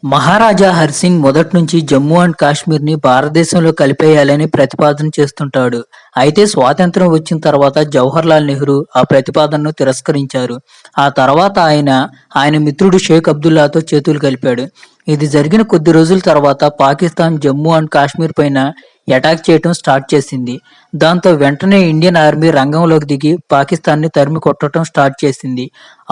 మహారాజా హరిసింగ్ మొదటి నుంచి జమ్మూ అండ్ కాశ్మీర్ ని భారతదేశంలో కలిపేయాలని ప్రతిపాదన చేస్తుంటాడు. అయితే స్వాతంత్ర్యం వచ్చిన తర్వాత జవహర్ లాల్ నెహ్రూ ఆ ప్రతిపాదనను తిరస్కరించారు. ఆ తర్వాత ఆయన మిత్రుడు షేక్ అబ్దుల్లాతో చేతులు కలిపాడు. ఇది జరిగిన కొద్ది రోజుల తర్వాత పాకిస్తాన్ జమ్మూ అండ్ కాశ్మీర్ పైన అటాక్ చేయటం స్టార్ట్ చేసింది. దాంతో వెంటనే ఇండియన్ ఆర్మీ రంగంలోకి దిగి పాకిస్తాన్ ని తరిమి కొట్టడం స్టార్ట్ చేసింది.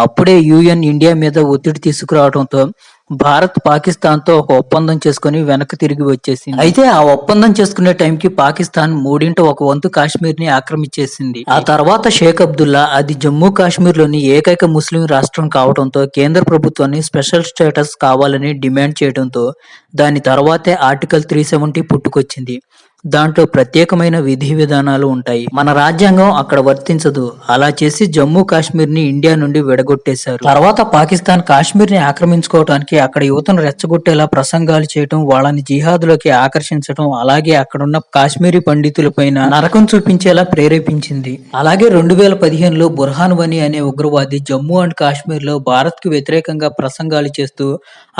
అప్పుడే యుఎన్ ఇండియా మీద ఒత్తిడి తీసుకురావడంతో భారత్ పాకిస్తాన్ తో ఒక ఒప్పందం చేసుకుని వెనక్కి తిరిగి వచ్చేసింది. అయితే ఆ ఒప్పందం చేసుకునే టైంకి పాకిస్తాన్ మూడింట ఒక వంతు కాశ్మీర్ ని ఆక్రమించేసింది. ఆ తర్వాత షేక్ అబ్దుల్లా అది జమ్మూ కాశ్మీర్ లోని ఏకైక ముస్లిం రాష్ట్రం కావడంతో కేంద్ర ప్రభుత్వాన్ని స్పెషల్ స్టేటస్ కావాలని డిమాండ్ చేయడంతో దాని తర్వాతే ఆర్టికల్ 370 పుట్టుకొచ్చింది. దాంట్లో ప్రత్యేకమైన విధి విధానాలు ఉంటాయి. మన రాజ్యాంగం అక్కడ వర్తించదు. అలా చేసి జమ్మూ కాశ్మీర్ ని ఇండియా నుండి విడగొట్టేశారు. తర్వాత పాకిస్తాన్ కాశ్మీర్ ని ఆక్రమించుకోవడానికి అక్కడ యువతను రెచ్చగొట్టేలా ప్రసంగాలు చేయటం, వాళ్ళని జిహాద్లోకి ఆకర్షించడం, అలాగే అక్కడున్న కాశ్మీరీ పండితుల పైన నరకం చూపించేలా ప్రేరేపించింది. అలాగే 2015లో బుర్హాన్ వనీ అనే ఉగ్రవాది జమ్మూ అండ్ కాశ్మీర్ లో భారత్ కు వ్యతిరేకంగా ప్రసంగాలు చేస్తూ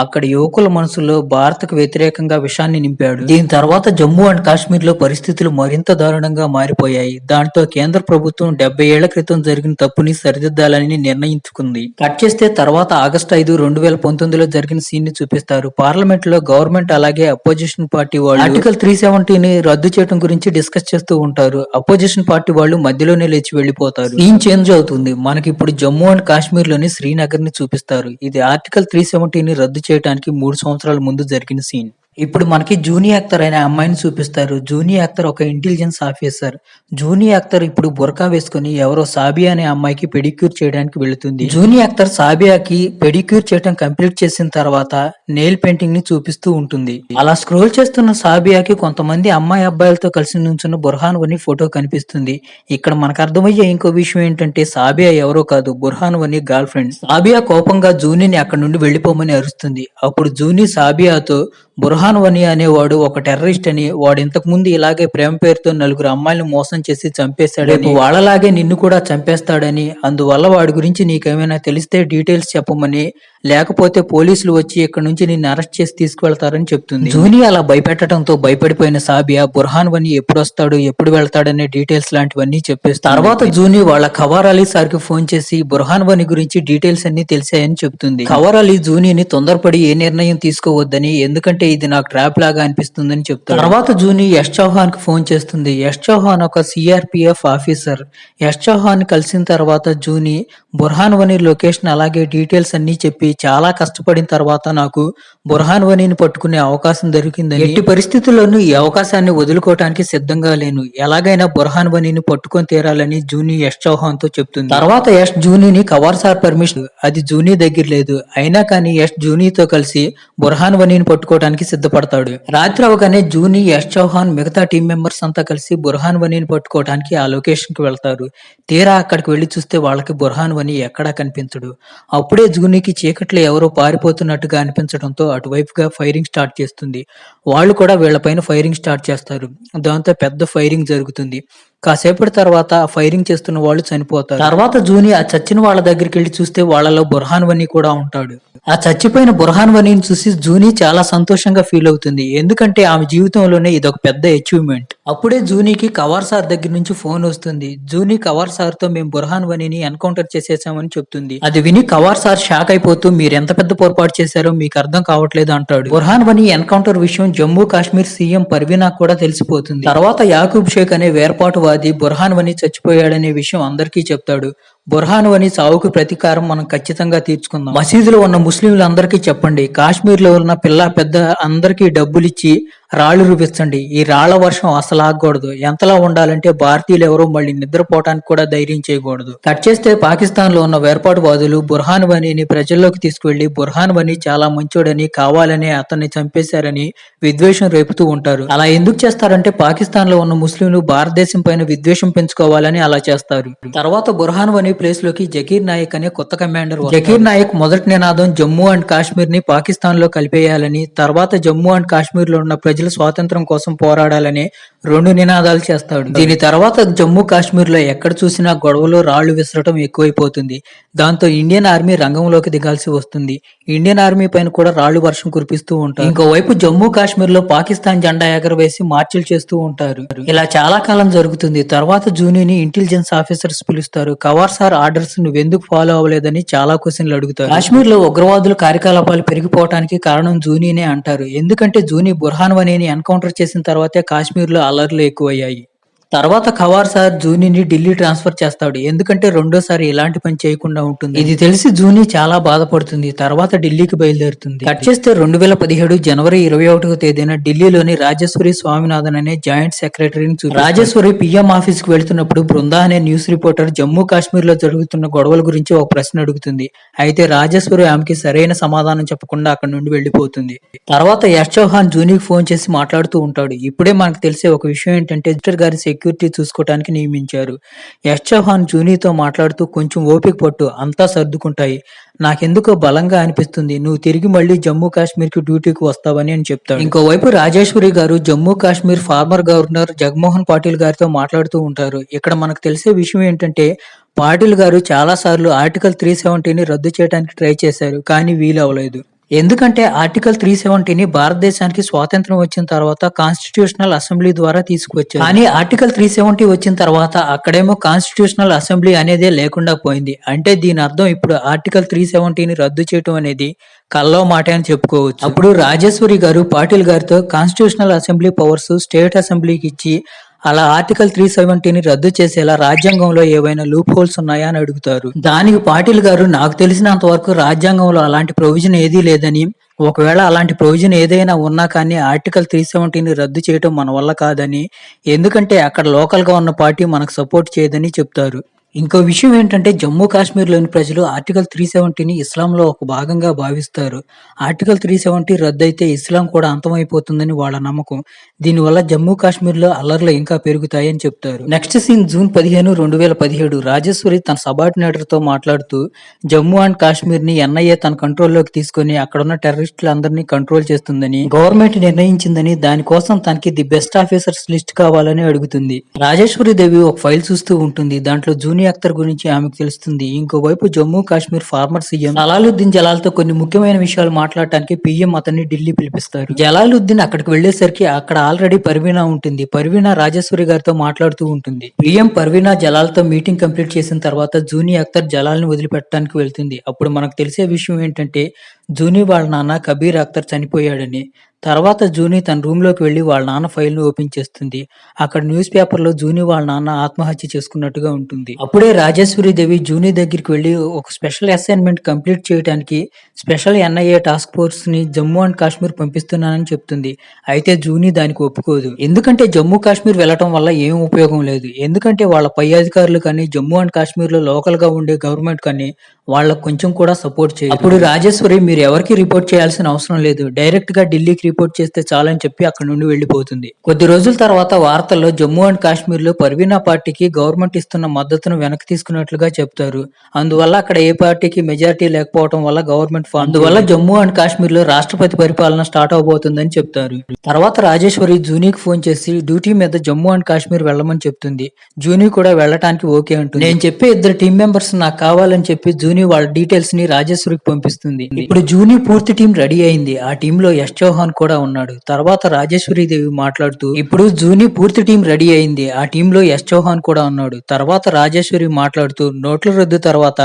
అక్కడ యువకుల మనసులో భారత్ కు వ్యతిరేకంగా విషాన్ని నింపాడు. దీని తర్వాత జమ్మూ అండ్ కాశ్మీర్ లో పరిస్థితులు మరింత దారుణంగా మారిపోయాయి. దాంతో కేంద్ర ప్రభుత్వం 70 ఏళ్ల క్రితం జరిగిన తప్పుని సరిదిద్దాలని నిర్ణయించుకుంది. కట్ చేస్తే తర్వాత ఆగస్టు 5, 2019లో జరిగిన సీన్ ని చూపిస్తారు. పార్లమెంట్ లో గవర్నమెంట్ అలాగే అపోజిషన్ పార్టీ వాళ్ళు ఆర్టికల్ 370ని రద్దు చేయడం గురించి డిస్కస్ చేస్తూ ఉంటారు. అపోజిషన్ పార్టీ వాళ్ళు మధ్యలోనే లేచి వెళ్లిపోతారు. సీన్ చేంజ్ అవుతుంది. మనకి ఇప్పుడు జమ్మూ అండ్ కాశ్మీర్ లోని శ్రీనగర్ ని చూపిస్తారు. ఇది ఆర్టికల్ 370ని రద్దు చేయడానికి 3 సంవత్సరాల ముందు జరిగిన సీన్. ఇప్పుడు మనకి జూనీ అఖ్తర్ అనే అమ్మాయిని చూపిస్తారు. జూనీ అఖ్తర్ ఒక ఇంటెలిజెన్స్ ఆఫీసర్. జూనీ అఖ్తర్ ఇప్పుడు బుర్కా వేసుకుని ఎవరో సాబియా అనే అమ్మాయికి పెడిక్యూర్ చేయడానికి వెళుతుంది. జూనీ అఖ్తర్ సాబియాకి పెడిక్యూర్ చేయడం కంప్లీట్ చేసిన తర్వాత నెయిల్ పెయింటింగ్ ని చూపిస్తూ ఉంటుంది. అలా స్క్రోల్ చేస్తున్న సాబియాకి కొంతమంది అమ్మాయి అబ్బాయిలతో కలిసి నుంచున్న బుర్హాన్ వనీ ఫోటో కనిపిస్తుంది. ఇక్కడ మనకు అర్థమయ్యే ఇంకో విషయం ఏంటంటే సాబియా ఎవరో కాదు, బుర్హాన్ వనీ గర్ల్ ఫ్రెండ్. సాబియా కోపంగా జూనీని అక్కడ నుండి వెళ్లిపోమని అరుస్తుంది. అప్పుడు జూనీ సాబియాతో బుర్హాన్ వనీ అనేవాడు ఒక టెర్రరిస్ట్ అని, వాడు ఇంతకు ముందు ఇలాగే ప్రేమ పేరుతో 4 అమ్మాయిలను మోసం చేసి చంపేశాడని, వాళ్ళలాగే నిన్ను కూడా చంపేస్తాడని, అందువల్ల వాడి గురించి నీకేమైనా తెలిస్తే డీటెయిల్స్ చెప్పమని, లేకపోతే పోలీసులు వచ్చి ఇక్కడ నుంచి నిన్ను అరెస్ట్ చేసి తీసుకువెళ్తారని చెప్తుంది. జూనీ అలా భయపెట్టడంతో భయపడిపోయిన సాబియా బుర్హాన్ వనీ ఎప్పుడు వస్తాడు, ఎప్పుడు వెళ్తాడనే డీటెయిల్స్ లాంటివన్నీ చెప్పేస్తుంది. తర్వాత జూనీ వాళ్ళ ఖవర్ అలీ సార్ కి ఫోన్ చేసి బుర్హాన్ వనీ గురించి డీటెయిల్స్ అన్ని తెలిసాయని చెప్తుంది. ఖవర్ అలీ జూనీని తొందరపడి ఏ నిర్ణయం తీసుకోవద్దని, ఎందుకంటే ఇది నాకు ట్రాప్ లాగా అనిపిస్తుందని చెప్తాడు. తర్వాత జూనీ యష్ చౌహాన్ కి ఫోన్ చేస్తుంది. యష్ చౌహాన్ ఒక సిఆర్పిఎఫ్ ఆఫీసర్. యష్ చౌహాన్ కలిసిన తర్వాత జూనీ బుర్హాన్ వనీ లొకేషన్ అలాగే డీటెయిల్స్ అన్ని చెప్పి చాలా కష్టపడిన తర్వాత నాకు బుర్హాన్ వనీని పట్టుకునే అవకాశం దొరికిందని, ఎట్టి పరిస్థితుల్లోనూ ఈ అవకాశాన్ని వదులుకోవటానికి సిద్ధంగా లేను, ఎలాగైనా బుర్హాన్ వనీని పట్టుకొని తీరాలని జూనీ యష్ చౌహాన్ తో చెప్తుంది. తర్వాత యష్ జూనీని ఖవర్ సార్ పర్మిషన్ అది జూనీ దగ్గర లేదు. అయినా కానీ యష్ జూనీతో కలిసి బుర్హాన్ వనీని పట్టుకోవడానికి సిద్ధపడతాడు. రాత్రి అవగానే జూనీ, యష్ చౌహాన్ మిగతా టీం మెంబర్స్ అంతా కలిసి బుర్హాన్ వనీని పట్టుకోవడానికి ఆ లొకేషన్ కి వెళ్తారు. తీరా అక్కడికి వెళ్లి చూస్తే వాళ్ళకి బుర్హాన్ వనీ ఎక్కడా కనిపించడు. అప్పుడే జూనీకి చీకట్లో ఎవరో పారిపోతున్నట్టుగా అనిపించడంతో అటువైపుగా ఫైరింగ్ స్టార్ట్ చేస్తుంది. వాళ్ళు కూడా వీళ్ళపైన ఫైరింగ్ స్టార్ట్ చేస్తారు. దాంతో పెద్ద ఫైరింగ్ జరుగుతుంది. కాసేపటి తర్వాత ఆ ఫైరింగ్ చేస్తున్న వాళ్ళు చనిపోతారు. తర్వాత జూనీ ఆ చచ్చిన వాళ్ళ దగ్గరికి వెళ్లి చూస్తే వాళ్ళలో బుర్హాన్ వనీ కూడా ఉంటాడు. ఆ చచ్చిపోయిన బుర్హాన్ వనీని చూసి జూనీ చాలా సంతోషంగా ఫీల్ అవుతుంది. ఎందుకంటే ఆమె జీవితంలోనే ఇదొక పెద్ద అచీవ్మెంట్. అప్పుడే జూనీకి కవార్ సార్ దగ్గర నుంచి ఫోన్ వస్తుంది. జూనీ కవార్ సార్ తో మేము బుర్హాన్ వనీని ఎన్కౌంటర్ చేసేసామని చెప్తుంది. అది విని కవార్ సార్ షాక్ అయిపోతూ మీరు ఎంత పెద్ద పొరపాటు చేశారో మీకు అర్థం కావట్లేదు అంటాడు. బుర్హాన్ వనీ ఎన్కౌంటర్ విషయం జమ్మూ కాశ్మీర్ సీఎం పర్వీనా కూడా తెలిసిపోతుంది. తర్వాత యాకూబ్ షేక్ అనే వేర్పాటువాది బుర్హాన్ వనీ చచ్చిపోయాడనే విషయం అందరికీ చెప్తాడు. బుర్హాన్ వనీ సావుకు ప్రతీకారం మనం ఖచ్చితంగా తీర్చుకుందాం. మసీదులో ఉన్న ముస్లింలందరికీ చెప్పండి, కాశ్మీర్ లో ఉన్న పిల్ల పెద్ద అందరికీ డబ్బులిచ్చి రాళ్లు రూపించండి. ఈ రాళ్ల వర్షం అసలు ఆగకూడదు. ఎంతలా ఉండాలంటే భారతీయులు ఎవరో మళ్ళీ నిద్రపోవటానికి కూడా ధైర్యం చేయకూడదు. కట్ చేస్తే పాకిస్తాన్ లో ఉన్న వేర్పాటువాదులు బుర్హాన్ వనీని ప్రజల్లోకి తీసుకువెళ్లి బుర్హాన్ వనీ చాలా మంచోడని, కావాలని అతన్ని చంపేశారని విద్వేషం రేపుతూ ఉంటారు. అలా ఎందుకు చేస్తారంటే పాకిస్తాన్ లో ఉన్న ముస్లింలు భారతదేశం పైన విద్వేషం పెంచుకోవాలని అలా చేస్తారు. తర్వాత బుర్హాన్ వనీ ప్లేస్ లోకి జకీర్ నాయక్ అనే కొత్త కమాండర్ జకీర్ నాయక్ మొదటి నినాదం జమ్మూ అండ్ కాశ్మీర్ ని పాకిస్తాన్ లో కలిపేయాలని, తర్వాత జమ్మూ అండ్ కాశ్మీర్ లో ఉన్న ప్రజల స్వాతంత్రం కోసం పోరాడాలని 2 నినాదాలు చేస్తాడు. దీని తర్వాత జమ్మూ కాశ్మీర్ లో ఎక్కడ చూసినా గొడవలు, రాళ్లు విసరటం ఎక్కువైపోతుంది. దాంతో ఇండియన్ ఆర్మీ రంగంలోకి దిగాల్సి వస్తుంది. ఇండియన్ ఆర్మీ పైన కూడా రాళ్లు వర్షం కురిపిస్తూ ఉంటారు. ఇంకోవైపు జమ్మూ కాశ్మీర్ లో పాకిస్తాన్ జెండా ఎగరవేసి మార్చిలు చేస్తూ ఉంటారు. ఇలా చాలా కాలం జరుగుతుంది. తర్వాత జూనీని ఇంటెలిజెన్స్ ఆఫీసర్స్ పిలుస్తారు. కవార్ సార్ ఆర్డర్స్ నువ్వెందుకు ఫాలో అవ్వలేదని చాలా క్వశ్చన్లు అడుగుతారు. కాశ్మీర్ లో ఉగ్రవాదుల కార్యకలాపాలు పెరిగిపోవడానికి కారణం జూనీనే అంటారు. ఎందుకంటే జూనీ బుర్హాన్ వనీని ఎన్కౌంటర్ చేసిన తర్వాతే కాశ్మీర్ లో అల్లర్లు ఎక్కువయ్యాయి. తర్వాత ఖవార్ సార్ జూనీని ఢిల్లీ ట్రాన్స్ఫర్ చేస్తాడు. ఎందుకంటే రెండోసారి ఇలాంటి పని చేయకుండా ఉంటుంది. ఇది తెలిసి జూనీ చాలా బాధపడుతుంది. తర్వాత ఢిల్లీకి బయలుదేరుతుంది. కట్ చేస్తే 2017 జనవరి 21వ తేదీన ఢిల్లీలోని రాజేశ్వరి స్వామినాథన్ అనే జాయింట్ సెక్రటరీని చూసి రాజేశ్వరి పిఎం ఆఫీస్ కి వెళ్తున్నప్పుడు బృందా అనే న్యూస్ రిపోర్టర్ జమ్మూ కాశ్మీర్ లో జరుగుతున్న గొడవల గురించి ఒక ప్రశ్న అడుగుతుంది. అయితే రాజేశ్వరి ఆమెకి సరైన సమాధానం చెప్పకుండా అక్కడి నుండి వెళ్లిపోతుంది. తర్వాత యశ్ చౌహాన్ జూనీకి ఫోన్ చేసి మాట్లాడుతూ ఉంటాడు. ఇప్పుడే మనకు తెలిసే ఒక విషయం ఏంటంటే మినిస్టర్ గారి సెక్యూరిటీ చూసుకోవడానికి నియమించారు. యశ్ చౌహాన్ జూనీతో మాట్లాడుతూ కొంచెం ఓపిక పట్టు, అంతా సర్దుకుంటాయి. నాకెందుకో బలంగా అనిపిస్తుంది నువ్వు తిరిగి మళ్ళీ జమ్మూ కాశ్మీర్ కి డ్యూటీకి వస్తావని అని చెప్తాడు. ఇంకోవైపు రాజేశ్వరి గారు జమ్మూ కాశ్మీర్ ఫార్మర్ గవర్నర్ జగన్మోహన్ పాటిల్ గారితో మాట్లాడుతూ ఉంటారు. ఇక్కడ మనకు తెలిసే విషయం ఏంటంటే పాటిల్ గారు చాలా సార్లు ఆర్టికల్ 370ని రద్దు చేయడానికి ట్రై చేశారు, కానీ వీలవలేదు. ఎందుకంటే ఆర్టికల్ 370ని భారతదేశానికి స్వాతంత్రం వచ్చిన తర్వాత కాన్స్టిట్యూషనల్ అసెంబ్లీ ద్వారా తీసుకువచ్చారు. కానీ ఆర్టికల్ 370 వచ్చిన తర్వాత అక్కడేమో కాన్స్టిట్యూషనల్ అసెంబ్లీ అనేదే లేకుండా పోయింది. అంటే దీని అర్థం ఇప్పుడు ఆర్టికల్ 370ని రద్దు చేయడం అనేది కల్లో మాట అని చెప్పుకోవచ్చు. అప్పుడు రాజేశ్వరి గారు పాటిల్ గారితో కాన్స్టిట్యూషనల్ అసెంబ్లీ పవర్స్ స్టేట్ అసెంబ్లీకి ఇచ్చి అలా ఆర్టికల్ 370ని రద్దు చేసేలా రాజ్యాంగంలో ఏవైనా లూప్ హోల్స్ ఉన్నాయా అని అడుగుతారు. దానికి పాటిల్ గారు నాకు తెలిసినంత వరకు రాజ్యాంగంలో అలాంటి ప్రొవిజన్ ఏదీ లేదని, ఒకవేళ అలాంటి ప్రొవిజన్ ఏదైనా ఉన్నా కానీ ఆర్టికల్ 370ని రద్దు చేయడం మన వల్ల కాదని, ఎందుకంటే అక్కడ లోకల్ గా ఉన్న పార్టీ మనకు సపోర్ట్ చేయదని చెప్తారు. ఇంకో విషయం ఏంటంటే జమ్మూ కాశ్మీర్ లోని ప్రజలు ఆర్టికల్ 370ని ఇస్లాంలో ఒక భాగంగా భావిస్తారు. ఆర్టికల్ 370 రద్దయితే ఇస్లాం కూడా అంతమైపోతుందని వాళ్ళ నమ్మకం. దీనివల్ల జమ్మూ కాశ్మీర్ లో అల్లర్లు ఇంకా పెరుగుతాయని చెప్తారు. Next scene June 15, 2017. రాజేశ్వరి తన సబార్డినేటర్ తో మాట్లాడుతూ జమ్మూ అండ్ కాశ్మీర్ ని ఎన్ఐఏ తన కంట్రోల్లోకి తీసుకుని అక్కడున్న టెర్రరిస్టులందరినీ కంట్రోల్ చేస్తుందని గవర్నమెంట్ నిర్ణయించిందని, దానికోసం తనకి ది బెస్ట్ ఆఫీసర్స్ లిస్ట్ కావాలని అడుగుతుంది. రాజేశ్వరి దేవి ఒక ఫైల్ చూస్తూ ఉంటుంది. దాంట్లో జూనీ అఖ్తర్ గురించి ఆమెకు తెలుస్తుంది. ఇంకోవైపు జమ్మూ కాశ్మీర్ ఫార్మర్ సీఎం జలాలుద్దీన్ జలాల్తో కొన్ని ముఖ్యమైన విషయాలు మాట్లాడటానికి పిఎం అతన్ని ఢిల్లీ పిలిపిస్తారు. జలాలుద్దీన్ అక్కడికి వెళ్లేసరికి అక్కడ ఆల్రెడీ పర్వీనా ఉంటుంది. పర్వీనా రాజేశ్వరి గారితో మాట్లాడుతూ ఉంటుంది. పిఎం పర్వీనా జలాల్తో మీటింగ్ కంప్లీట్ చేసిన తర్వాత జూనీ అఖ్తర్ జలాల్ని వదిలిపెట్టడానికి వెళ్తుంది. అప్పుడు మనకు తెలిసే విషయం ఏంటంటే జూనీ వాళ్ళ నాన్న కబీర్ అఖ్తర్ చనిపోయాడని. తర్వాత జూనీ తన రూమ్ లోకి వెళ్లి వాళ్ళ నాన్న ఫైల్ ను ఓపెన్ చేస్తుంది. అక్కడ న్యూస్ పేపర్ లో జూనీ వాళ్ళ నాన్న ఆత్మహత్య చేసుకున్నట్టుగా ఉంటుంది. అప్పుడే రాజేశ్వరి దేవి జూనీ దగ్గరికి వెళ్లి ఒక స్పెషల్ అసైన్మెంట్ కంప్లీట్ చేయడానికి స్పెషల్ ఎన్ఐఏ టాస్క్ ఫోర్స్ ని జమ్మూ అండ్ కాశ్మీర్ పంపిస్తున్నానని చెప్తుంది. అయితే జూనీ దానికి ఒప్పుకోదు. ఎందుకంటే జమ్మూ కాశ్మీర్ వెళ్లటం వల్ల ఏం ఉపయోగం లేదు. ఎందుకంటే వాళ్ళ పై అధికారులు కానీ జమ్మూ అండ్ కాశ్మీర్ లో లోకల్ గా ఉండే గవర్నమెంట్ కానీ వాళ్ళకు కొంచెం కూడా సపోర్ట్ చేయదు. అప్పుడు రాజేశ్వరి మీరు ఎవరికి రిపోర్ట్ చేయాల్సిన అవసరం లేదు, డైరెక్ట్ గా ఢిల్లీకి రిపోర్ట్ చేస్తే చాలని చెప్పి అక్కడ నుండి వెళ్లిపోతుంది. కొద్ది రోజుల తర్వాత వార్తల్లో జమ్మూ అండ్ కాశ్మీర్ లో పర్వీనా పార్టీకి గవర్నమెంట్ ఇస్తున్న మద్దతును వెనక్కి తీసుకున్నట్లుగా చెప్తారు. అందువల్ల అక్కడ ఏ పార్టీకి మెజారిటీ లేకపోవడం వల్ల గవర్నమెంట్ అందువల్ల జమ్మూ అండ్ కాశ్మీర్ లో రాష్ట్రపతి పరిపాలన స్టార్ట్ అవబోతుందని చెప్తారు. తర్వాత రాజేశ్వరి జూనీకి ఫోన్ చేసి డ్యూటీ మీద జమ్మూ అండ్ కాశ్మీర్ వెళ్లమని చెప్తుంది. జూనీ కూడా వెళ్లడానికి ఓకే అంటుంది. నేను చెప్పే 2 టీం మెంబర్స్ నాకు కావాలని చెప్పి జూనీ వాళ్ళ డీటెయిల్స్ ని రాజేశ్వరికి పంపిస్తుంది. ఇప్పుడు జూనీ పూర్తి టీం రెడీ అయింది. ఆ టీమ్ లో యశ్ చౌహాన్ కూడా ఉన్నాడు. తర్వాత రాజేశ్వరి దేవి మాట్లాడుతూ ఇప్పుడు జూనీ పూర్తి టీం రెడీ అయింది. ఆ టీమ్ లో యశ్ చౌహాన్ కూడా ఉన్నాడు. తర్వాత రాజేశ్వరి మాట్లాడుతూ నోట్ల రద్దు తర్వాత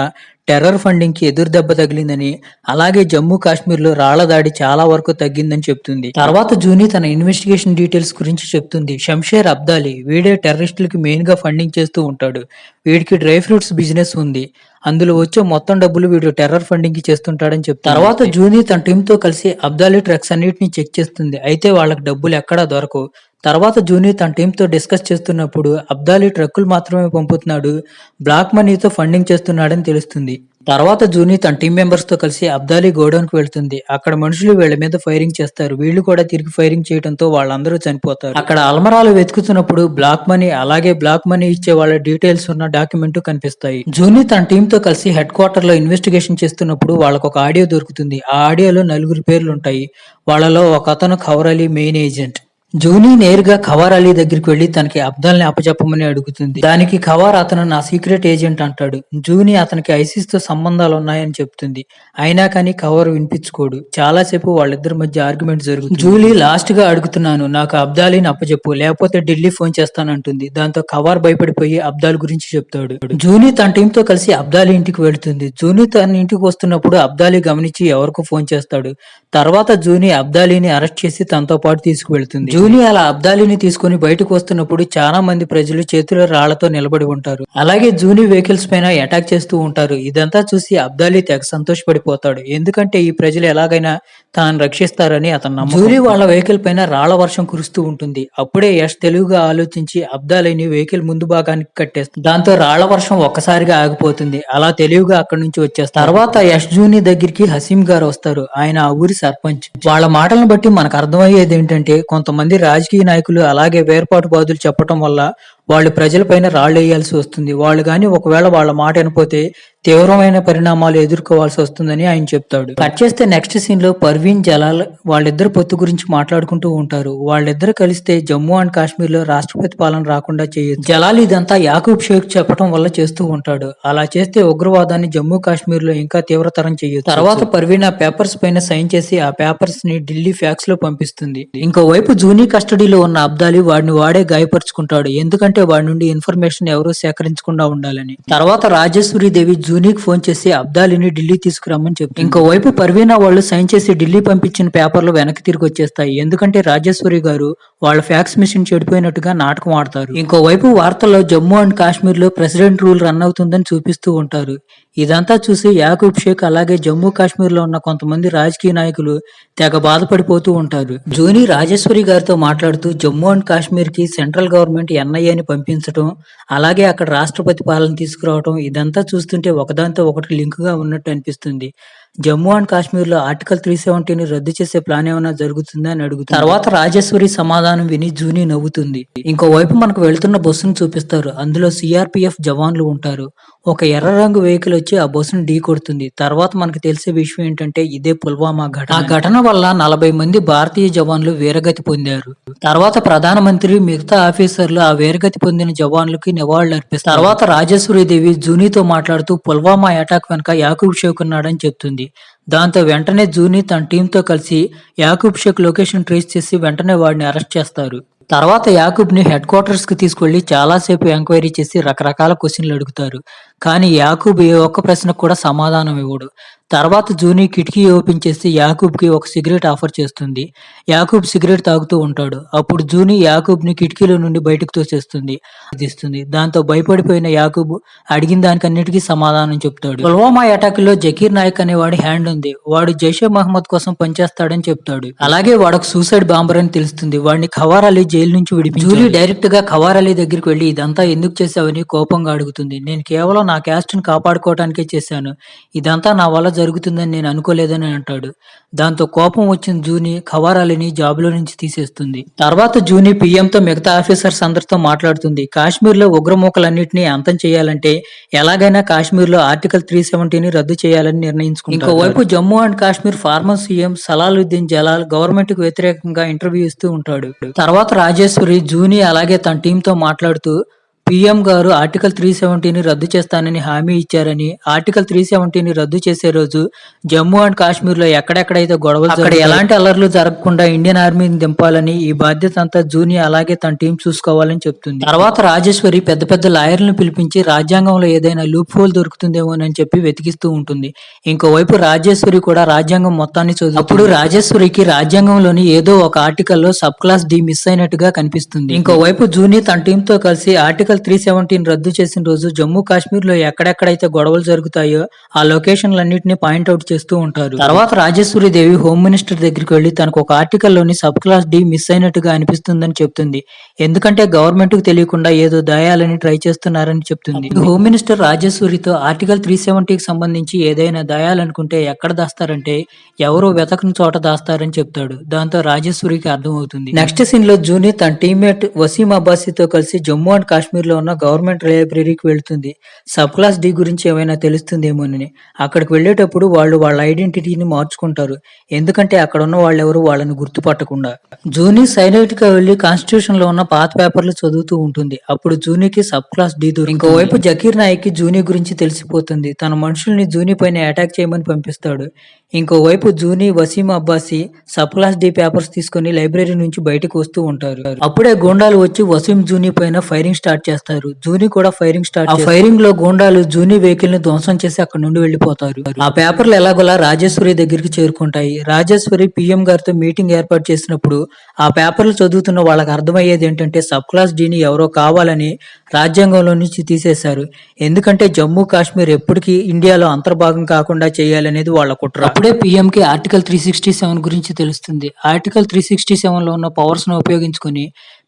టెర్రర్ ఫండింగ్ కి ఎదురు దెబ్బ తగిలిందని, అలాగే జమ్మూ కాశ్మీర్ లో రాళ్ల దాడి చాలా వరకు తగ్గిందని చెప్తుంది. తర్వాత జూనీ తన ఇన్వెస్టిగేషన్ డీటెయిల్స్ గురించి చెప్తుంది. షంషేర్ అబ్దాలి వీడే టెర్రరిస్టులకి మెయిన్ గా ఫండింగ్ చేస్తూ ఉంటాడు. వీడికి డ్రై ఫ్రూట్స్ బిజినెస్ ఉంది. అందులో వచ్చే మొత్తం డబ్బులు వీడు టెర్రర్ ఫండింగ్ కి చేస్తుంటాడని చెప్తారు. తర్వాత జూనీ తన టీమ్ తో కలిసి అబ్దాలి ట్రక్స్ అన్నిటిని చెక్ చేస్తుంది. అయితే వాళ్ళకి డబ్బులు ఎక్కడా దొరకవు. తర్వాత జూనీ తన టీమ్ తో డిస్కస్ చేస్తున్నప్పుడు అబ్దాలి ట్రక్కులు మాత్రమే పంపుతున్నాడు, బ్లాక్ మనీతో ఫండింగ్ చేస్తున్నాడని తెలుస్తుంది. తర్వాత జూని తన టీం మెంబర్స్ తో కలిసి అబ్దాలీ గోడౌన్ కి వెళ్తుంది. అక్కడ మనుషులు వీళ్ళ మీద ఫైరింగ్ చేస్తారు. వీళ్ళు కూడా తిరిగి ఫైరింగ్ చేయడంతో వాళ్ళందరూ చనిపోతారు. అక్కడ అల్మరాలు వెతుకుతున్నప్పుడు బ్లాక్ మనీ అలాగే బ్లాక్ మనీ ఇచ్చే వాళ్ళ డీటెయిల్స్ ఉన్న డాక్యుమెంట్ కనిపిస్తాయి. జూని తన టీం తో కలిసి హెడ్ క్వార్టర్ లో ఇన్వెస్టిగేషన్ చేస్తున్నప్పుడు వాళ్ళకు ఒక ఆడియో దొరుకుతుంది. ఆ ఆడియోలో 4 పేర్లు ఉంటాయి. వాళ్ళలో ఒక అతను ఖవర్ అలీ మెయిన్ ఏజెంట్. జూనీ నేరుగా ఖవార్ అలీ దగ్గరికి వెళ్లి తనకి అబ్దాల్ని అప్పచెప్పమని అడుగుతుంది. దానికి ఖవార్ అతను నా సీక్రెట్ ఏజెంట్ అంటాడు. జూనీ అతనికి ఐసిస్ తో సంబంధాలు ఉన్నాయని చెప్తుంది. అయినా కానీ ఖవార్ వినిపించుకోడు. చాలాసేపు వాళ్ళిద్దరి మధ్య ఆర్గ్యుమెంట్ జరుగుతుంది. జూలీ లాస్ట్ గా అడుగుతున్నాను, నాకు అబ్దాలీని అప్పచెప్పు లేకపోతే ఢిల్లీ ఫోన్ చేస్తానంటుంది. దాంతో ఖవార్ భయపడిపోయి అబ్దాల్ గురించి చెప్తాడు. జూనీ తన టీం తో కలిసి అబ్దాలీ ఇంటికి వెళుతుంది. జూనీ తన ఇంటికి వస్తున్నప్పుడు అబ్దాలీ గమనించి ఎవరికో ఫోన్ చేస్తాడు. తర్వాత జూనీ అబ్దాలీని అరెస్ట్ చేసి తనతో పాటు తీసుకువెళ్తుంది. జూనీ అలా అబ్దాలీని తీసుకుని బయటకు వస్తున్నప్పుడు చాలా మంది ప్రజలు చేతిలో రాళ్లతో నిలబడి ఉంటారు. అలాగే జూనీ వెహికల్స్ పైన అటాక్ చేస్తూ ఉంటారు. ఇదంతా చూసి అబ్దాలీ తెగ సంతోషపడిపోతాడు. ఎందుకంటే ఈ ప్రజలు ఎలాగైనా తనను రక్షిస్తారని అతను నమ్మకం. జూలీ వాళ్ళ వెహికల్ పైన రాళ్ల వర్షం కురుస్తూ ఉంటుంది. అప్పుడే యష్ తెలివిగా ఆలోచించి అబ్దాలీని వెహికల్ ముందు భాగానికి కట్టేస్తుంది. దాంతో రాళ్ల వర్షం ఒక్కసారిగా ఆగిపోతుంది. అలా తెలివిగా అక్కడి నుంచి వచ్చేస్తారు. తర్వాత యష్ జూనీ దగ్గరికి హసీం గారు వస్తారు. ఆయన ఆ ఊరి సర్పంచ్. వాళ్ళ మాటలను బట్టి మనకు అర్థమయ్యేది ఏంటంటే కొంతమంది రాజకీయ నాయకులు అలాగే వేర్పాటువాదులు చెప్పటం వల్ల వాళ్ళు ప్రజలపైన రాళ్లేయాల్సి వస్తుంది. వాళ్ళు గాని ఒకవేళ వాళ్ళ మాట వినపోతే తీవ్రమైన పరిణామాలు ఎదుర్కోవాల్సి వస్తుందని ఆయన చెప్తాడు. కట్ చేస్తే నెక్స్ట్ సీన్ లో పర్వీన్ జలాల్ వాళ్ళిద్దరు పొత్తు గురించి మాట్లాడుకుంటూ ఉంటారు. వాళ్ళిద్దరు కలిస్తే జమ్మూ అండ్ కాశ్మీర్ లో రాష్ట్రపతి పాలన రాకుండా చేయొచ్చు. జలాల్ ఇదంతా యాకూబ్ షేక్ చెప్పడం వల్ల చేస్తూ ఉంటాడు. అలా చేస్తే ఉగ్రవాదాన్ని జమ్మూ కాశ్మీర్ లో ఇంకా తీవ్రతరం చేయొచ్చు. తర్వాత పర్వీన్ ఆ పేపర్స్ పైన సైన్ చేసి ఆ పేపర్స్ ని ఢిల్లీ ఫ్యాక్స్ లో పంపిస్తుంది. ఇంకోవైపు జూనీ కస్టడీలో ఉన్న అబ్దాలీ వాడిని వాడే గాయపరుచుకుంటాడు. ఎందుకంటే వాడి నుండి ఇన్ఫర్మేషన్ ఎవరూ సేకరించకుండా ఉండాలని. తర్వాత రాజేశ్వరి దేవి జూనీకి ఫోన్ చేసి అబ్దాలీని ఢిల్లీ తీసుకురమ్మని చెప్తుంది. ఇంకోవైపు పర్వీనా వాళ్ళు సైన్ చేసి ఢిల్లీ పంపించిన పేపర్లు వెనక్కి తిరిగి వచ్చేస్తాయి. ఎందుకంటే రాజేశ్వరి గారు వాళ్ళ ఫ్యాక్స్ మిషన్ చెడిపోయినట్టుగా నాటకం ఆడతారు. ఇంకోవైపు వార్తల్లో జమ్మూ అండ్ కాశ్మీర్ లో ప్రెసిడెంట్ రూల్ రన్ అవుతుందని చూపిస్తూ ఉంటారు. ఇదంతా చూసి యాకూబ్ షేక్ అలాగే జమ్మూ కాశ్మీర్ లో ఉన్న కొంతమంది రాజకీయ నాయకులు తెగ బాధపడిపోతూ ఉంటారు. జూనీ రాజేశ్వరి గారితో మాట్లాడుతూ జమ్మూ అండ్ కాశ్మీర్ కి సెంట్రల్ గవర్నమెంట్ ఎన్ఐఏని పంపించడం అలాగే అక్కడ రాష్ట్రపతి పాలన తీసుకురావడం ఇదంతా చూస్తుంటే ఒకదాంతో ఒకటి లింక్ గా ఉన్నట్టు అనిపిస్తుంది. జమ్మూ అండ్ కాశ్మీర్ లో ఆర్టికల్ 370ని రద్దు చేసే ప్లాన్ ఏమైనా జరుగుతుందా అని అడుగుతుంది. తర్వాత రాజేశ్వరి సమాధానం విని జూనీ నవ్వుతుంది. ఇంకోవైపు మనకు వెళ్తున్న బస్సును చూపిస్తారు. అందులో సిఆర్పిఎఫ్ జవాన్లు ఉంటారు. ఒక ఎర్ర రంగు వెహికల్ వచ్చి ఆ బస్సును ఢీ కొడుతుంది. తర్వాత మనకు తెలిసే విషయం ఏంటంటే ఇదే పుల్వామా ఘటన. ఆ ఘటన వల్ల 40 మంది భారతీయ జవాన్లు వీరగతి పొందారు. తర్వాత ప్రధానమంత్రి మిగతా ఆఫీసర్లు ఆ వీరగతి పొందిన జవాన్లకి నివాళులు అర్పిస్తారు. తర్వాత రాజేశ్వరి దేవి జూనీతో మాట్లాడుతూ పుల్వామా అటాక్ వెనక యాకూబ్ షేక్ ఉన్నాడని చెప్తుంది. దాంతో వెంటనే జూనీ తన టీంతో కలిసి యాకూబ్ షేక్ లొకేషన్ ట్రేస్ చేసి వెంటనే వాడిని అరెస్ట్ చేస్తారు. తర్వాత యాకూబ్ ని హెడ్ క్వార్టర్స్ కి తీసుకెళ్లి చాలాసేపు ఎంక్వైరీ చేసి రకరకాల క్వశ్చన్లు అడుగుతారు. కానీ యాకూబ్ ఏ ఒక్క ప్రశ్నకు కూడా సమాధానం ఇవ్వడు. తర్వాత జూనీ కిటికీ ఓపెన్ చేసి యాకూబ్ కి ఒక సిగరెట్ ఆఫర్ చేస్తుంది. యాకూబ్ సిగరెట్ తాగుతూ ఉంటాడు. అప్పుడు జూనీ యాకూబ్ ని కిటికీలో నుండి బయటకు తోసేస్తుంది. దాంతో భయపడిపోయిన యాకూబ్ అడిగిన దానికన్నిటికీ సమాధానం చెప్తాడు. పుల్వామా అటాక్ లో జకీర్ నాయక్ అనేవాడి హ్యాండ్ ఉంది. వాడు జైషే మహమ్మద్ కోసం పనిచేస్తాడని చెప్తాడు. అలాగే వాడొక సూసైడ్ బాంబర్ అని తెలుస్తుంది. వాడిని ఖవార్ అలీ జైలు నుంచి విడిపించాడు. జూలీ డైరెక్ట్ గా ఖవార్ అలీ దగ్గరికి వెళ్లి ఇదంతా ఎందుకు చేశావని కోపంగా అడుగుతుంది. నేను కేవలం నా క్యాస్ట్ ని కాపాడుకోవడానికే చేశాను. ఇదంతా నా వల్ల జరుగుతుందని నేను అనుకోలేదని అంటాడు. దాంతో కోపం వచ్చిన జూనీ ఖవార్ అలీని జాబ్ లో నుంచి తీసేస్తుంది. తర్వాత జూనీ పీఎంతో మిగతా ఆఫీసర్స్ అందరితో మాట్లాడుతుంది. కాశ్మీర్ లో ఉగ్రమూకలన్నింటినీ అంతం చేయాలంటే ఎలాగైనా కాశ్మీర్ లో ఆర్టికల్ 370ని రద్దు చేయాలని నిర్ణయించుకుంటారు. ఇంకోవైపు Jammu and Kashmir former CM Salahuddin Jalal government కు వ్యతిరేకంగా ఇంటర్వ్యూ ఇస్తూ ఉంటాడు. తర్వాత రాజేశ్వరి జూనీ అలాగే తన టీంతో మాట్లాడుతూ పీఎం గారు ఆర్టికల్ 370ని రద్దు చేస్తానని హామీ ఇచ్చారని, ఆర్టికల్ 370ని రద్దు చేసే రోజు జమ్మూ అండ్ కాశ్మీర్ లో ఎక్కడెక్కడైతే గొడవలు అక్కడ ఎలాంటి అల్లర్లు జరగకుండా ఇండియన్ ఆర్మీని దింపాలని, ఈ బాధ్యత అంతా జూనీ అలాగే తన టీం చూసుకోవాలని చెప్తుంది. తర్వాత రాజేశ్వరి పెద్ద పెద్ద లాయర్లను పిలిపించి రాజ్యాంగంలో ఏదైనా లూప్ హోల్ దొరుకుతుందేమోనని చెప్పి వెతికిస్తూ ఉంటుంది. ఇంకోవైపు రాజేశ్వరి కూడా రాజ్యాంగం మొత్తాన్ని చదువుతుంది. అప్పుడు రాజేశ్వరికి రాజ్యాంగంలోని ఏదో ఒక ఆర్టికల్ లో సబ్ క్లాస్ డి మిస్ అయినట్టుగా కనిపిస్తుంది. ఇంకోవైపు జూనీ తన టీంతో కలిసి ఆర్టికల్ ఆర్టికల్ 317 రద్దు చేసిన రోజు జమ్మూ కాశ్మీర్ లో ఎక్కడెక్కడైతే గొడవలు జరుగుతాయో ఆ లొకేషన్లన్నింటినీ పాయింట్అవుట్ చేస్తూ ఉంటారు. తర్వాత రాజేశ్వరి దేవి హోమ్ మినిస్టర్ దగ్గరికి వెళ్లి తనకు ఒక ఆర్టికల్ లోని సబ్ క్లాస్ డి మిస్ అయినట్టుగా అనిపిస్తుందని చెప్తుంది. ఎందుకంటే గవర్నమెంట్ కు తెలియకుండా ఏదో దాయాలని ట్రై చేస్తున్నారని చెప్తుంది. హోమ్ మినిస్టర్ రాజేశ్వరితో ఆర్టికల్ 370కి సంబంధించి ఏదైనా దాయాలనుకుంటే ఎక్కడ దాస్తారంటే ఎవరో వెతకని చోట దాస్తారని చెప్తాడు. దాంతో రాజేశ్వరికి అర్థమవుతుంది. నెక్స్ట్ సీన్ లో జూని తన టీమ్మేట్ వసీం అబ్బాసీతో కలిసి జమ్మూ అండ్ కాశ్మీర్ లో ఉన్న గవర్నమెంట్ లైబ్రరీకి వెళ్తుంది. సబ్ క్లాస్ డి గురించి ఏమైనా తెలుస్తుందేమోనని. అక్కడికి వెళ్లేటప్పుడు వాళ్ళు వాళ్ళ ఐడెంటిటీని మార్చుకుంటారు. ఎందుకంటే అక్కడ ఉన్న వాళ్ళెవరు వాళ్ళని గుర్తుపట్టకుండా. జూని సైలెంట్ గా వెళ్లి కాన్స్టిట్యూషన్ లో ఉన్న పాత పేపర్లు చదువుతూ ఉంటుంది. అప్పుడు జూనికి సబ్ క్లాస్ డి దొరుకుతుంది. ఇంకోవైపు జకీర్ నాయక్ కి జూని గురించి తెలిసిపోతుంది. తన మనుషుల్ని జూని పైన అటాక్ చేయమని పంపిస్తాడు. ఇంకోవైపు జూని వసీం అబ్బాసీ సబ్ క్లాస్ డి పేపర్స్ తీసుకుని లైబ్రరీ నుంచి బయటకు వస్తూ ఉంటారు. అప్పుడే గూండాలు వచ్చి వసీం జూని పైన ఫైరింగ్ స్టార్ట్ చేస్తారు. జూని కూడా ఫైరింగ్ స్టార్ట్. ఆ ఫైరింగ్ లో గూండాలు జూని వెహికల్ ని ధ్వంసం చేసి అక్కడ నుండి వెళ్లిపోతారు. ఆ పేపర్లు ఎలాగోలా రాజేశ్వరి దగ్గరికి చేరుకుంటాయి. రాజేశ్వరి పిఎం గారితో మీటింగ్ ఏర్పాటు చేసినప్పుడు ఆ పేపర్లు చదువుతున్న వాళ్ళకి అర్థమయ్యేది ఏంటంటే సబ్ క్లాస్ డిని ఎవరో కావాలని రాజ్యాంగంలో నుంచి తీసేశారు. ఎందుకంటే జమ్మూ కాశ్మీర్ ఎప్పటికీ ఇండియాలో అంతర్భాగం కాకుండా చేయాలనేది వాళ్ళ కుట్ర. అప్పుడే పిఎం కి ఆర్టికల్ 367 గురించి తెలుస్తుంది. ఆర్టికల్ 367 లో ఉన్న పవర్స్ ను ఉపయోగించుకుని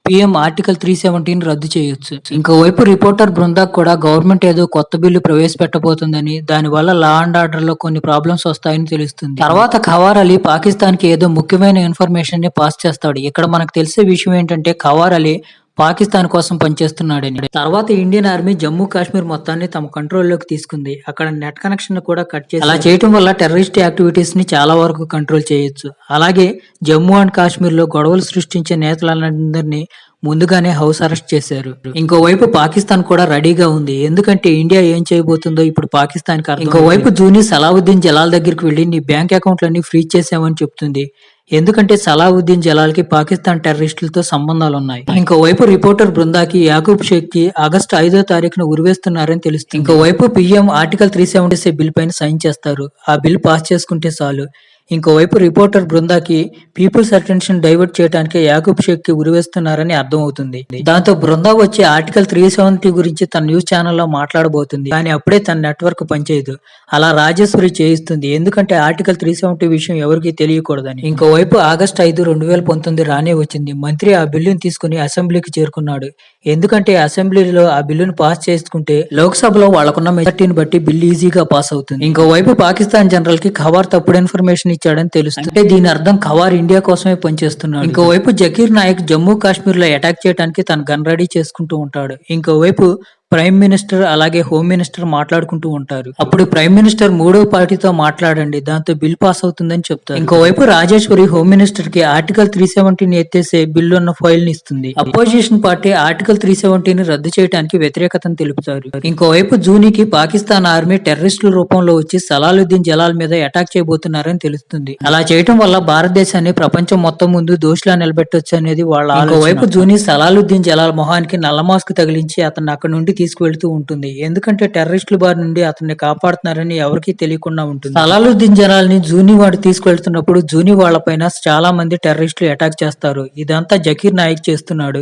పిఎం ఆర్టికల్ 317 రద్దు చేయొచ్చు. ఇంకోవైపు రిపోర్టర్ బృందాకు కూడా గవర్నమెంట్ ఏదో కొత్త బిల్లు ప్రవేశపెట్టబోతుందని, దానివల్ల లా అండ్ ఆర్డర్ లో కొన్ని ప్రాబ్లమ్స్ వస్తాయని తెలుస్తుంది. తర్వాత ఖవార్ అలీ పాకిస్తాన్ కి ఏదో ముఖ్యమైన ఇన్ఫర్మేషన్ ని పాస్ చేస్తాడు. ఇక్కడ మనకు తెలిసే విషయం ఏంటంటే ఖవార్ అలీ పాకిస్తాన్ కోసం పనిచేస్తున్నాడని. తర్వాత ఇండియన్ ఆర్మీ జమ్మూ కాశ్మీర్ మొత్తాన్ని తమ కంట్రోల్లోకి తీసుకుంది. అక్కడ నెట్ కనెక్షన్ కూడా కట్ చేసి, అలా చేయడం వల్ల టెర్రరిస్ట్ యాక్టివిటీస్ ని చాలా వరకు కంట్రోల్ చేయొచ్చు. అలాగే జమ్మూ అండ్ కాశ్మీర్ లో గొడవలు సృష్టించే నేతలందరినీ ముందుగానే హౌస్ అరెస్ట్ చేశారు. ఇంకోవైపు పాకిస్తాన్ కూడా రెడీగా ఉంది. ఎందుకంటే ఇండియా ఏం చేయబోతుందో ఇప్పుడు పాకిస్తాన్ కి. ఇంకోవైపు జూని సలావుద్దీన్ జలాల్ దగ్గరికి వెళ్లి నీ బ్యాంక్ అకౌంట్లన్నీ ఫ్రీజ్ చేసామని చెప్తుంది. ఎందుకంటే సలావుద్దీన్ జలాల్ కి పాకిస్తాన్ టెర్రరిస్టులతో సంబంధాలున్నాయి. ఇంకోవైపు రిపోర్టర్ బృందాకి యాకూబ్ షేక్ కి ఆగస్టు 5వ తారీఖున ఉరివేస్తున్నారని తెలుస్తుంది. ఇంకోవైపు పిఎం ఆర్టికల్ 370 బిల్ పైన సైన్ చేస్తారు. ఆ బిల్ పాస్ చేసుకుంటే చాలు. ఇంకోవైపు రిపోర్టర్ బృందాకి పీపుల్స్ అటెన్షన్ డైవర్ట్ చేయడానికి యాకూబ్ షేక్ కి ఉరివేస్తున్నారని అర్థమవుతుంది. దాంతో బృందా వచ్చి ఆర్టికల్ 370 గురించి తన న్యూస్ ఛానల్లో మాట్లాడబోతుంది. కానీ అప్పుడే తన నెట్వర్క్ పనిచేయదు. అలా రాజేశ్వరి చేయిస్తుంది. ఎందుకంటే ఆర్టికల్ 370 విషయం ఎవరికీ తెలియకూడదని. ఇంకోవైపు ఆగస్టు 5, 2019 రానే వచ్చింది. మంత్రి ఆ బిల్లును తీసుకుని అసెంబ్లీకి చేరుకున్నాడు. ఎందుకంటే అసెంబ్లీలో ఆ బిల్లును పాస్ చేసుకుంటే లోక్సభలో వాళ్లకున్న మెజార్టీని బట్టి బిల్లు ఈజీగా పాస్ అవుతుంది. ఇంకోవైపు పాకిస్తాన్ జనరల్ కి ఖవార్ తప్పుడు ఇన్ఫర్మేషన్ ఇచ్చాడని తెలుస్తుంది. అంటే దీని అర్థం ఖవార్ ఇండియా కోసమే పనిచేస్తున్నాడు. ఇంకోవైపు జకీర్ నాయక్ జమ్మూ కాశ్మీర్ లో అటాక్ చేయడానికి తన గన్ రెడీ చేసుకుంటూ ఉంటాడు. ఇంకోవైపు ప్రైమ్ మినిస్టర్ అలాగే హోమ్ మినిస్టర్ మాట్లాడుకుంటూ ఉంటారు. అప్పుడు ప్రైమ్ మినిస్టర్ మూడో పార్టీతో మాట్లాడండి, దాంతో బిల్ పాస్ అవుతుందని చెప్తారు. ఇంకోవైపు రాజేశ్వరి హోమ్ మినిస్టర్ కి ఆర్టికల్ 370 ఎత్తేసే బిల్లు ఉన్న ఫైల్ ని ఇస్తుంది. అపోజిషన్ పార్టీ ఆర్టికల్ 370 రద్దు చేయడానికి వ్యతిరేకతను తెలుపుతారు. ఇంకోవైపు జూనికి పాకిస్తాన్ ఆర్మీ టెర్రరిస్టుల రూపంలో వచ్చి సలాలుద్దీన్ జలాల్ మీద అటాక్ చేయబోతున్నారని తెలుస్తుంది. అలా చేయడం వల్ల భారతదేశాన్ని ప్రపంచం మొత్తం ముందు దోషులా నిలబెట్టొచ్చు అనేది వాళ్ళ ఆలోచన. ఇంకోవైపు జూని సలాలుద్దీన్ జలాల్ మొహానికి నల్ల మాస్క్ తగిలించి అతన్ని అక్కడ నుండి తీసుకువెళ్తూ ఉంటుంది. ఎందుకంటే టెర్రరిస్టుల బారి నుండి అతన్ని కాపాడుతున్నారని ఎవరికీ తెలియకుండా ఉంటుంది. సలాలుద్దీన్ జలాల్ ని జూని వాడు తీసుకువెళ్తున్నప్పుడు జూని వాళ్ళపైన చాలా మంది టెర్రరిస్టులు అటాక్ చేస్తారు. ఇదంతా జకీర్ నాయక్ చేస్తున్నాడు.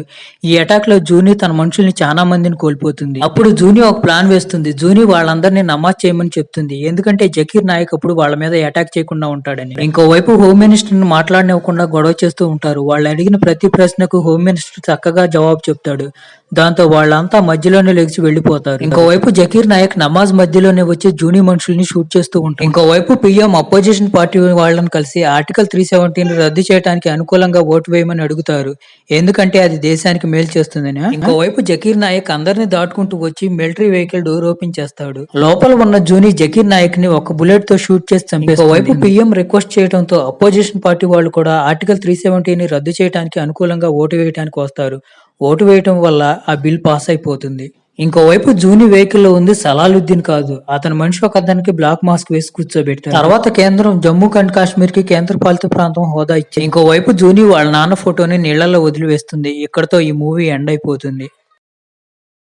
ఈ అటాక్ లో జూని తన మనుషుల్ని చాలా మందిని కోల్పోతుంది. అప్పుడు జూని ఒక ప్లాన్ వేస్తుంది. జూని వాళ్ళందరినీ నమాజ్ చేయమని చెప్తుంది. ఎందుకంటే జకీర్ నాయక్ అప్పుడు వాళ్ళ మీద అటాక్ చేయకుండా ఉంటాడని. ఇంకోవైపు హోమ్ మినిస్టర్ ని మాట్లాడనివ్వకుండా గొడవ చేస్తూ ఉంటారు. వాళ్ళు అడిగిన ప్రతి ప్రశ్నకు హోమ్ మినిస్టర్ చక్కగా జవాబు చెప్తాడు. దాంతో వాళ్ళంతా మధ్యలోనే లెగిసి వెళ్లిపోతారు. ఇంకోవైపు జకీర్ నాయక్ నమాజ్ మధ్యలోనే వచ్చి జూని మనుషుల్ని షూట్ చేస్తూ ఉంటారు. ఇంకోవైపు పిఎం అపోజిషన్ పార్టీ వాళ్ళని కలిసి ఆర్టికల్ 370 రద్దు చేయడానికి అనుకూలంగా ఓటు వేయమని అడుగుతారు. ఎందుకంటే అది దేశానికి మేలు చేస్తుందని. ఇంకోవైపు జకీర్ నాయక్ అందరిని దాటుకుంటూ వచ్చి మిలిటరీ వెహికల్ డోర్ ఓపెన్ చేస్తాడు. లోపల ఉన్న జూని జకీర్ నాయక్ ని ఒక బుల్లెట్ తో షూట్ చేసి చంపేస్తాడు. ఇంకోవైపు పిఎం రిక్వెస్ట్ చేయడంతో అపోజిషన్ పార్టీ వాళ్ళు కూడా ఆర్టికల్ 370 రద్దు చేయడానికి అనుకూలంగా ఓటు వేయడానికి వస్తారు. ఓటు వేయటం వల్ల ఆ బిల్ పాస్ అయిపోతుంది. ఇంకోవైపు జూని వెహికల్ లో ఉంది సలాలుద్దీన్ కాదు, అతని మనిషి ఒక అతనికి బ్లాక్ మాస్క్ వేసి కూర్చోబెట్టారు. తర్వాత కేంద్రం జమ్మూ అండ్ కాశ్మీర్ కి కేంద్ర పాలిత ప్రాంతం హోదా ఇచ్చింది. ఇంకోవైపు జూని వాళ్ళ నాన్న ఫోటోని నీళ్లలో వదిలివేస్తుంది. ఇక్కడతో ఈ మూవీ ఎండ్ అయిపోతుంది.